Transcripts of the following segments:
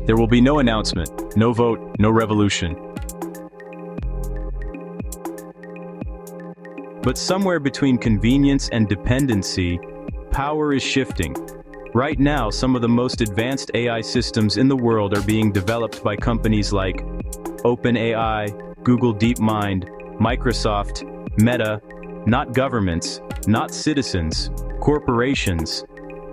There will be no announcement, no vote, no revolution. But somewhere between convenience and dependency, power is shifting. Right now, some of the most advanced AI systems in the world are being developed by companies like OpenAI, Google DeepMind, Microsoft, Meta, not governments, not citizens, corporations,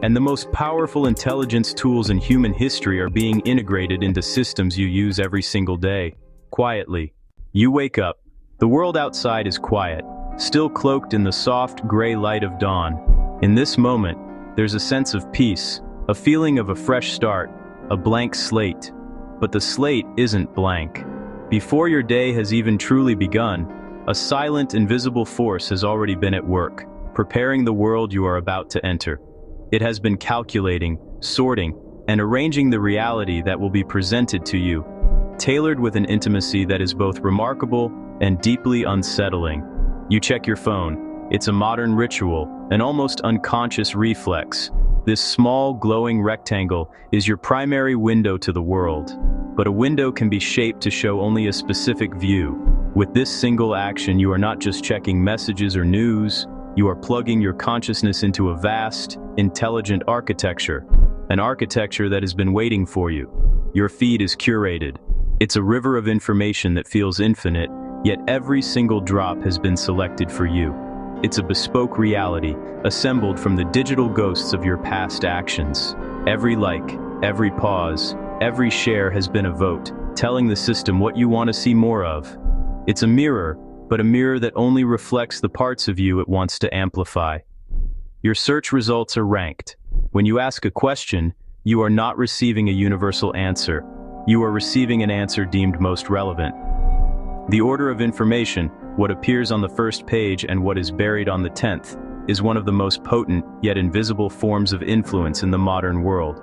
and the most powerful intelligence tools in human history are being integrated into systems you use every single day, quietly. You wake up, the world outside is quiet, still cloaked in the soft, gray light of dawn. In this moment, there's a sense of peace, a feeling of a fresh start, a blank slate. But the slate isn't blank. Before your day has even truly begun, a silent, invisible force has already been at work, preparing the world you are about to enter. It has been calculating, sorting, and arranging the reality that will be presented to you, tailored with an intimacy that is both remarkable and deeply unsettling. You check your phone. It's a modern ritual, an almost unconscious reflex. This small, glowing rectangle is your primary window to the world. But a window can be shaped to show only a specific view. With this single action, you are not just checking messages or news, you are plugging your consciousness into a vast, intelligent architecture. An architecture that has been waiting for you. Your feed is curated. It's a river of information that feels infinite, yet every single drop has been selected for you. It's a bespoke reality, assembled from the digital ghosts of your past actions. Every like, every pause, every share has been a vote, telling the system what you want to see more of. It's a mirror, but a mirror that only reflects the parts of you it wants to amplify. Your search results are ranked. When you ask a question, you are not receiving a universal answer. You are receiving an answer deemed most relevant. The order of information, what appears on the first page and what is buried on the 10th, is one of the most potent yet invisible forms of influence in the modern world.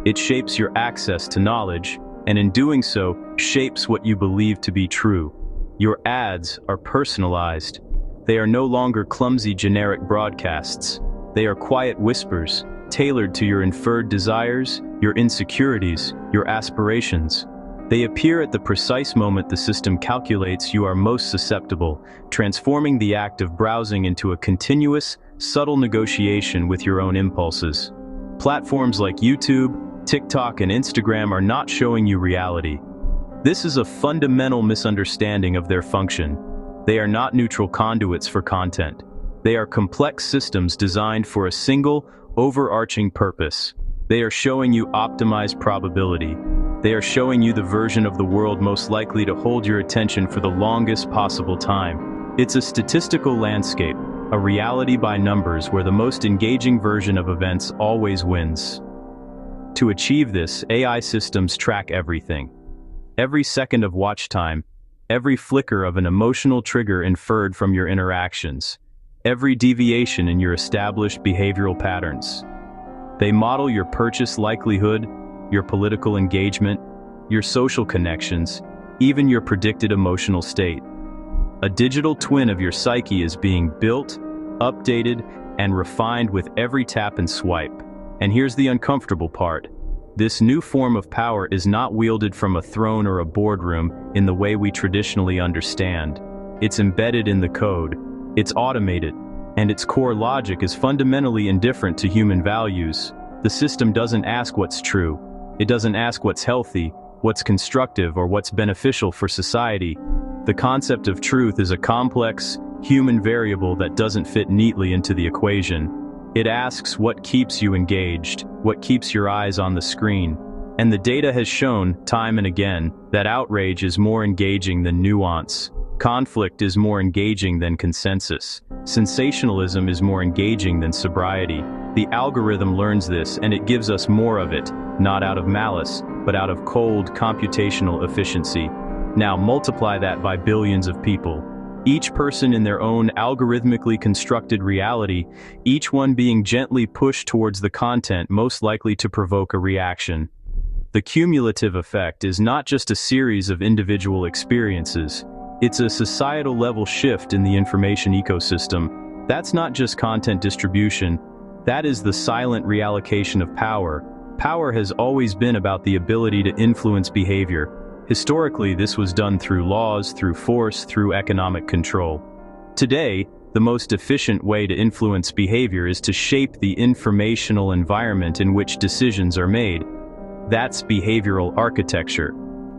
It shapes your access to knowledge, and in doing so, shapes what you believe to be true. Your ads are personalized. They are no longer clumsy generic broadcasts. They are quiet whispers, tailored to your inferred desires, your insecurities, your aspirations. They appear at the precise moment the system calculates you are most susceptible, transforming the act of browsing into a continuous, subtle negotiation with your own impulses. Platforms like YouTube, TikTok, and Instagram are not showing you reality. This is a fundamental misunderstanding of their function. They are not neutral conduits for content. They are complex systems designed for a single, overarching purpose. They are showing you optimized probability. They are showing you the version of the world most likely to hold your attention for the longest possible time. It's a statistical landscape, a reality by numbers where the most engaging version of events always wins. To achieve this, AI systems track everything. Every second of watch time, every flicker of an emotional trigger inferred from your interactions, every deviation in your established behavioral patterns. They model your purchase likelihood, your political engagement, your social connections, even your predicted emotional state. A digital twin of your psyche is being built, updated, and refined with every tap and swipe. And here's the uncomfortable part. This new form of power is not wielded from a throne or a boardroom in the way we traditionally understand. It's embedded in the code, it's automated, and its core logic is fundamentally indifferent to human values. The system doesn't ask what's true. It doesn't ask what's healthy, what's constructive, or what's beneficial for society. The concept of truth is a complex, human variable that doesn't fit neatly into the equation. It asks what keeps you engaged, what keeps your eyes on the screen. And the data has shown, time and again, that outrage is more engaging than nuance. Conflict is more engaging than consensus. Sensationalism is more engaging than sobriety. The algorithm learns this, and it gives us more of it, not out of malice, but out of cold, computational efficiency. Now multiply that by billions of people. Each person in their own algorithmically constructed reality, each one being gently pushed towards the content most likely to provoke a reaction. The cumulative effect is not just a series of individual experiences. It's a societal-level shift in the information ecosystem. That's not just content distribution. That is the silent reallocation of power. Power has always been about the ability to influence behavior. Historically, this was done through laws, through force, through economic control. Today, the most efficient way to influence behavior is to shape the informational environment in which decisions are made. That's behavioral architecture,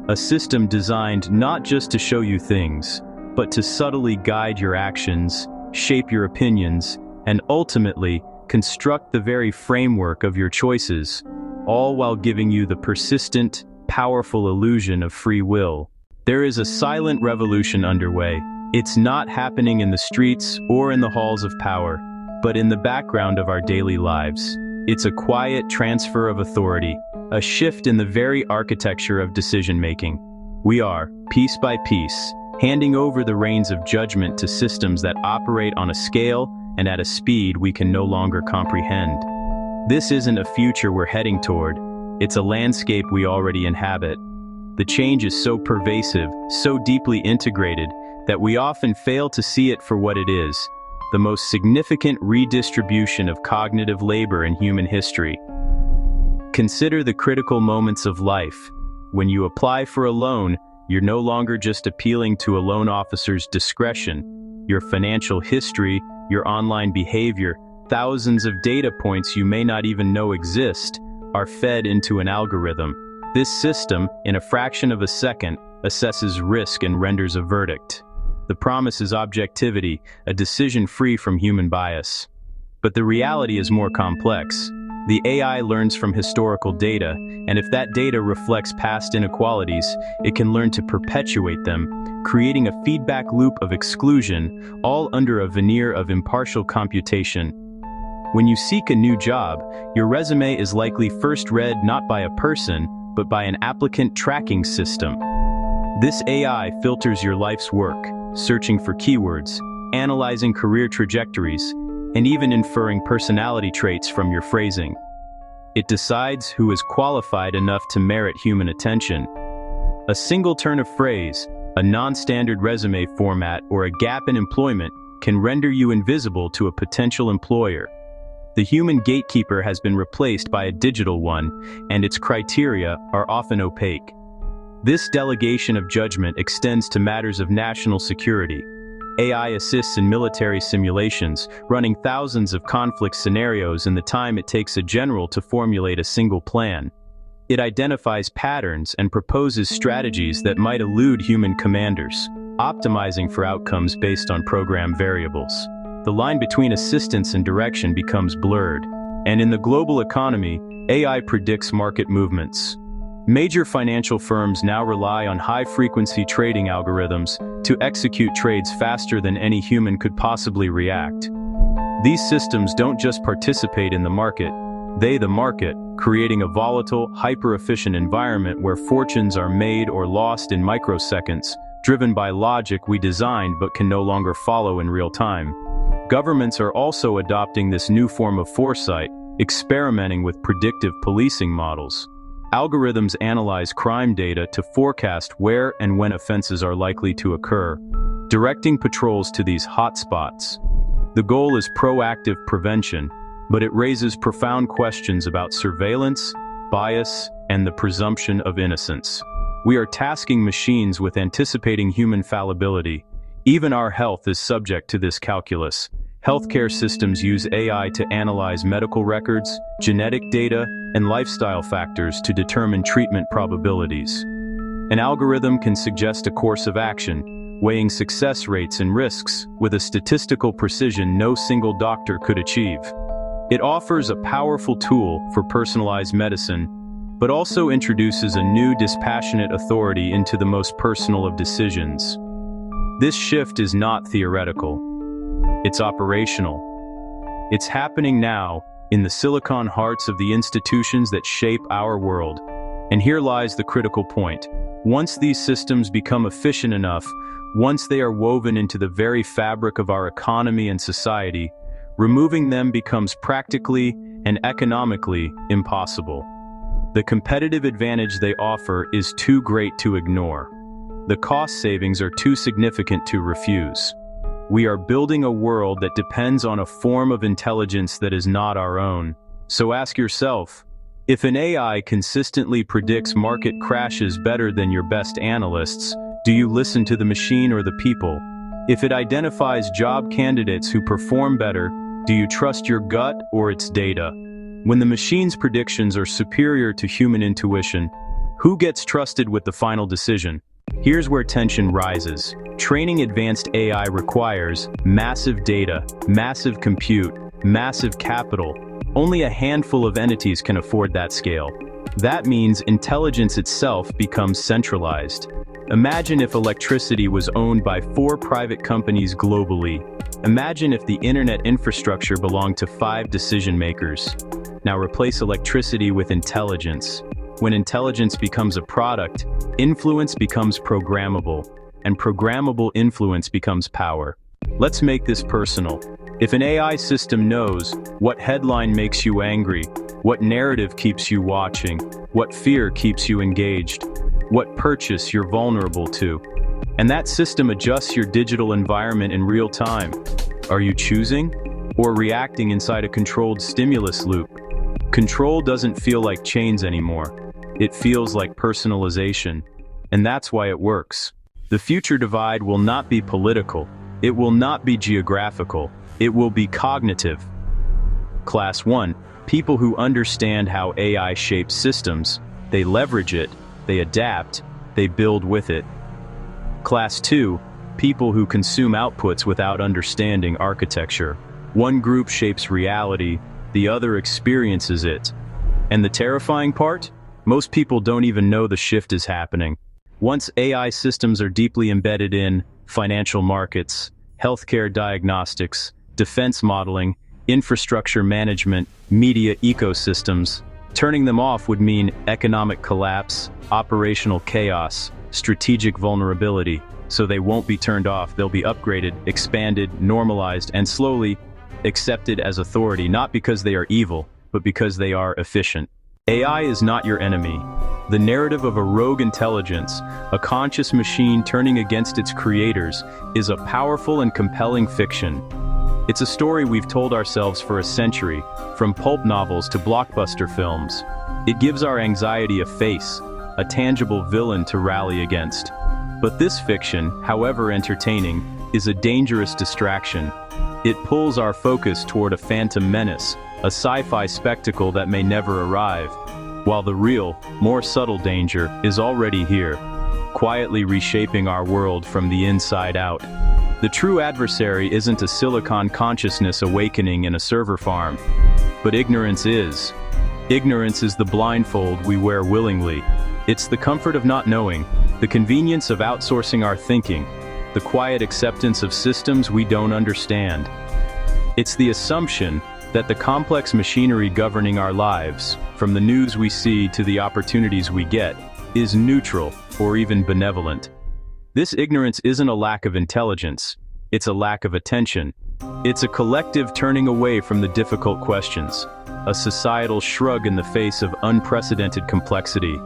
a system designed not just to show you things, but to subtly guide your actions, shape your opinions, and ultimately construct the very framework of your choices, all while giving you the persistent, powerful illusion of free will. There is a silent revolution underway. It's not happening in the streets or in the halls of power, but in the background of our daily lives. It's a quiet transfer of authority, a shift in the very architecture of decision-making. We are, piece by piece, handing over the reins of judgment to systems that operate on a scale and at a speed we can no longer comprehend. This isn't a future we're heading toward, it's a landscape we already inhabit. The change is so pervasive, so deeply integrated, that we often fail to see it for what it is, the most significant redistribution of cognitive labor in human history. Consider the critical moments of life. When you apply for a loan, you're no longer just appealing to a loan officer's discretion. Your financial history, your online behavior, thousands of data points you may not even know exist, are fed into an algorithm. This system, in a fraction of a second, assesses risk and renders a verdict. The promise is objectivity, a decision free from human bias. But the reality is more complex. The AI learns from historical data, and if that data reflects past inequalities, it can learn to perpetuate them, creating a feedback loop of exclusion, all under a veneer of impartial computation. When you seek a new job, your resume is likely first read not by a person, but by an applicant tracking system. This AI filters your life's work, searching for keywords, analyzing career trajectories, and even inferring personality traits from your phrasing. It decides who is qualified enough to merit human attention. A single turn of phrase, a non-standard resume format, or a gap in employment can render you invisible to a potential employer. The human gatekeeper has been replaced by a digital one, and its criteria are often opaque. This delegation of judgment extends to matters of national security. AI assists in military simulations, running thousands of conflict scenarios in the time it takes a general to formulate a single plan. It identifies patterns and proposes strategies that might elude human commanders, optimizing for outcomes based on program variables. The line between assistance and direction becomes blurred. And in the global economy, AI predicts market movements. Major financial firms now rely on high-frequency trading algorithms to execute trades faster than any human could possibly react. These systems don't just participate in the market, they the market, creating a volatile, hyper-efficient environment where fortunes are made or lost in microseconds, driven by logic we designed but can no longer follow in real time. Governments are also adopting this new form of foresight, experimenting with predictive policing models. Algorithms analyze crime data to forecast where and when offenses are likely to occur, directing patrols to these hotspots. The goal is proactive prevention, but it raises profound questions about surveillance, bias, and the presumption of innocence. We are tasking machines with anticipating human fallibility. Even our health is subject to this calculus. Healthcare systems use AI to analyze medical records, genetic data, and lifestyle factors to determine treatment probabilities. An algorithm can suggest a course of action, weighing success rates and risks with a statistical precision no single doctor could achieve. It offers a powerful tool for personalized medicine, but also introduces a new dispassionate authority into the most personal of decisions. This shift is not theoretical. It's operational. It's happening now, in the silicon hearts of the institutions that shape our world. And here lies the critical point. Once these systems become efficient enough, once they are woven into the very fabric of our economy and society, removing them becomes practically and economically impossible. The competitive advantage they offer is too great to ignore. The cost savings are too significant to refuse. We are building a world that depends on a form of intelligence that is not our own. So ask yourself, If an AI consistently predicts market crashes better than your best analysts, do you listen to the machine or the people? If it identifies job candidates who perform better, do you trust your gut or its data? When the machine's predictions are superior to human intuition, who gets trusted with the final decision? Here's where tension rises. Training advanced AI requires massive data, massive compute, massive capital. Only a handful of entities can afford that scale. That means intelligence itself becomes centralized. Imagine if electricity was owned by 4 private companies globally. Imagine if the internet infrastructure belonged to 5 decision makers. Now replace electricity with intelligence. When intelligence becomes a product, influence becomes programmable, and programmable influence becomes power. Let's make this personal. If an AI system knows what headline makes you angry, what narrative keeps you watching, what fear keeps you engaged, what purchase you're vulnerable to, and that system adjusts your digital environment in real time, are you choosing or reacting inside a controlled stimulus loop? Control doesn't feel like chains anymore. It feels like personalization, and that's why it works. The future divide will not be political. It will not be geographical. It will be cognitive. Class 1, people who understand how AI shapes systems. They leverage it, they adapt, they build with it. Class 2, people who consume outputs without understanding architecture. One group shapes reality, the other experiences it. And the terrifying part? Most people don't even know the shift is happening. Once AI systems are deeply embedded in financial markets, healthcare diagnostics, defense modeling, infrastructure management, media ecosystems, turning them off would mean economic collapse, operational chaos, strategic vulnerability. So they won't be turned off, they'll be upgraded, expanded, normalized, and slowly accepted as authority, not because they are evil, but because they are efficient. AI is not your enemy. The narrative of a rogue intelligence, a conscious machine turning against its creators, is a powerful and compelling fiction. It's a story we've told ourselves for a century, from pulp novels to blockbuster films. It gives our anxiety a face, a tangible villain to rally against. But this fiction, however entertaining, is a dangerous distraction. It pulls our focus toward a phantom menace, a sci-fi spectacle that may never arrive, while the real, more subtle danger is already here, quietly reshaping our world from the inside out. The true adversary isn't a silicon consciousness awakening in a server farm, but ignorance is. Ignorance is the blindfold we wear willingly. It's the comfort of not knowing, the convenience of outsourcing our thinking, the quiet acceptance of systems we don't understand. It's the assumption that the complex machinery governing our lives, from the news we see to the opportunities we get, is neutral or even benevolent. This ignorance isn't a lack of intelligence, it's a lack of attention. It's a collective turning away from the difficult questions, a societal shrug in the face of unprecedented complexity.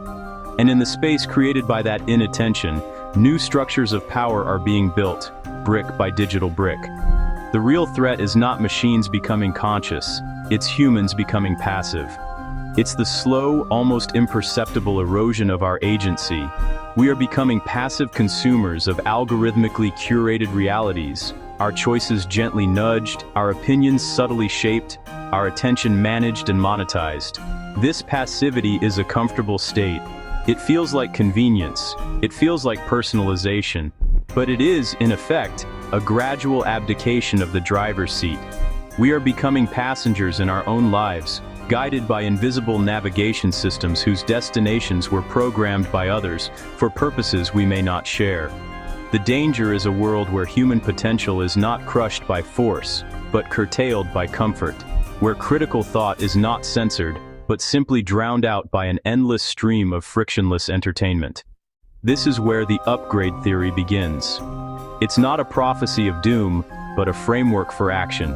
And in the space created by that inattention, new structures of power are being built, brick by digital brick. The real threat is not machines becoming conscious, it's humans becoming passive. It's the slow, almost imperceptible erosion of our agency. We are becoming passive consumers of algorithmically curated realities, our choices gently nudged, our opinions subtly shaped, our attention managed and monetized. This passivity is a comfortable state. It feels like convenience, it feels like personalization, but it is, in effect, a gradual abdication of the driver's seat. We are becoming passengers in our own lives, guided by invisible navigation systems whose destinations were programmed by others for purposes we may not share. The danger is a world where human potential is not crushed by force, but curtailed by comfort, where critical thought is not censored, but simply drowned out by an endless stream of frictionless entertainment. This is where the upgrade theory begins. It's not a prophecy of doom, but a framework for action.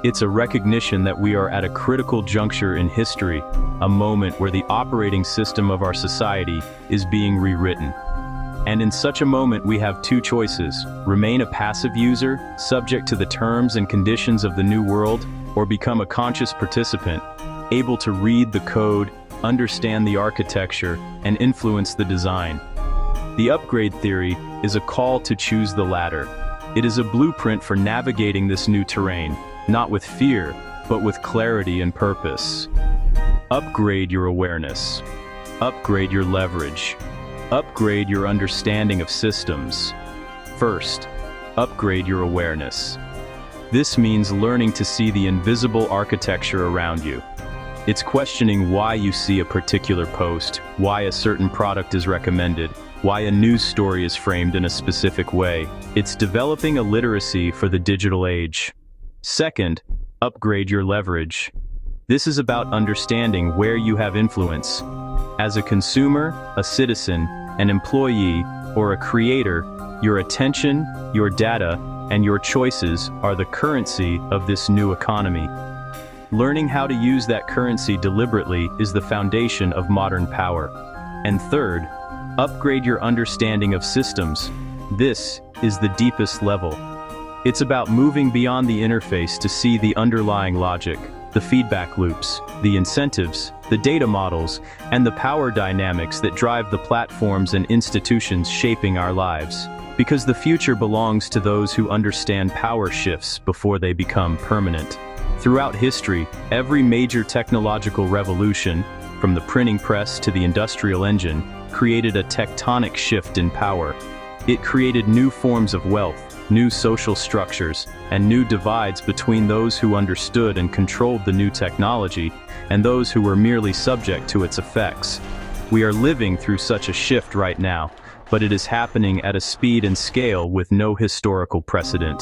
It's a recognition that we are at a critical juncture in history, a moment where the operating system of our society is being rewritten. And in such a moment we have two choices: remain a passive user, subject to the terms and conditions of the new world, or become a conscious participant, able to read the code, understand the architecture, and influence the design. The upgrade theory is a call to choose the latter. It is a blueprint for navigating this new terrain, not with fear, but with clarity and purpose. Upgrade your awareness. Upgrade your leverage. Upgrade your understanding of systems. First, upgrade your awareness. This means learning to see the invisible architecture around you. It's questioning why you see a particular post, why a certain product is recommended, why a news story is framed in a specific way. It's developing a literacy for the digital age. Second, upgrade your leverage. This is about understanding where you have influence. As a consumer, a citizen, an employee, or a creator, your attention, your data, and your choices are the currency of this new economy. Learning how to use that currency deliberately is the foundation of modern power. And third, upgrade your understanding of systems. This is the deepest level. It's about moving beyond the interface to see the underlying logic, the feedback loops, the incentives, the data models, and the power dynamics that drive the platforms and institutions shaping our lives. Because the future belongs to those who understand power shifts before they become permanent. Throughout history, every major technological revolution, from the printing press to the industrial engine, created a tectonic shift in power. It created new forms of wealth, new social structures, and new divides between those who understood and controlled the new technology and those who were merely subject to its effects. We are living through such a shift right now, but it is happening at a speed and scale with no historical precedent.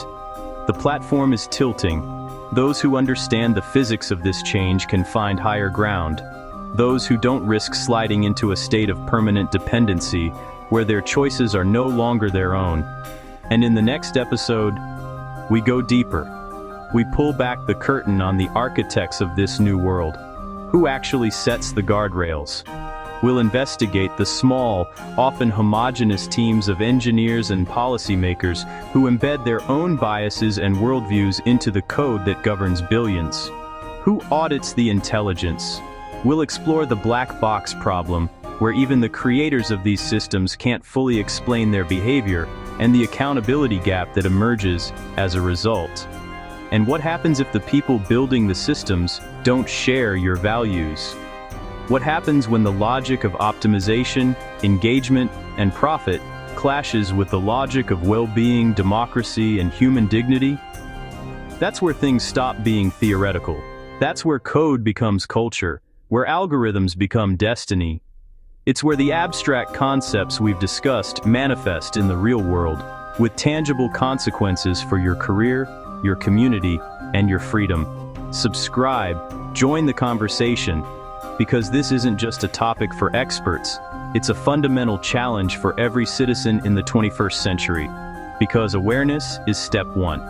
The platform is tilting. Those who understand the physics of this change can find higher ground. Those who don't risk sliding into a state of permanent dependency where their choices are no longer their own. And in the next episode, we go deeper. We pull back the curtain on the architects of this new world. Who actually sets the guardrails? We'll investigate the small, often homogeneous teams of engineers and policymakers who embed their own biases and worldviews into the code that governs billions. Who audits the intelligence? We'll explore the black box problem, where even the creators of these systems can't fully explain their behavior, and the accountability gap that emerges as a result. And what happens if the people building the systems don't share your values? What happens when the logic of optimization, engagement, and profit clashes with the logic of well-being, democracy, and human dignity? That's where things stop being theoretical. That's where code becomes culture, where algorithms become destiny. It's where the abstract concepts we've discussed manifest in the real world, with tangible consequences for your career, your community, and your freedom. Subscribe, join the conversation, because this isn't just a topic for experts, it's a fundamental challenge for every citizen in the 21st century. Because awareness is step one.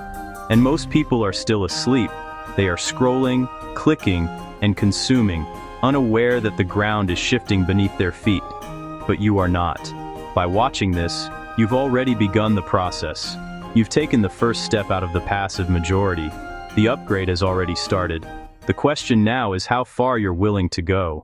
And most people are still asleep. They are scrolling, clicking, and consuming, unaware that the ground is shifting beneath their feet. But you are not. By watching this, you've already begun the process. You've taken the first step out of the passive majority. The upgrade has already started. The question now is how far you're willing to go.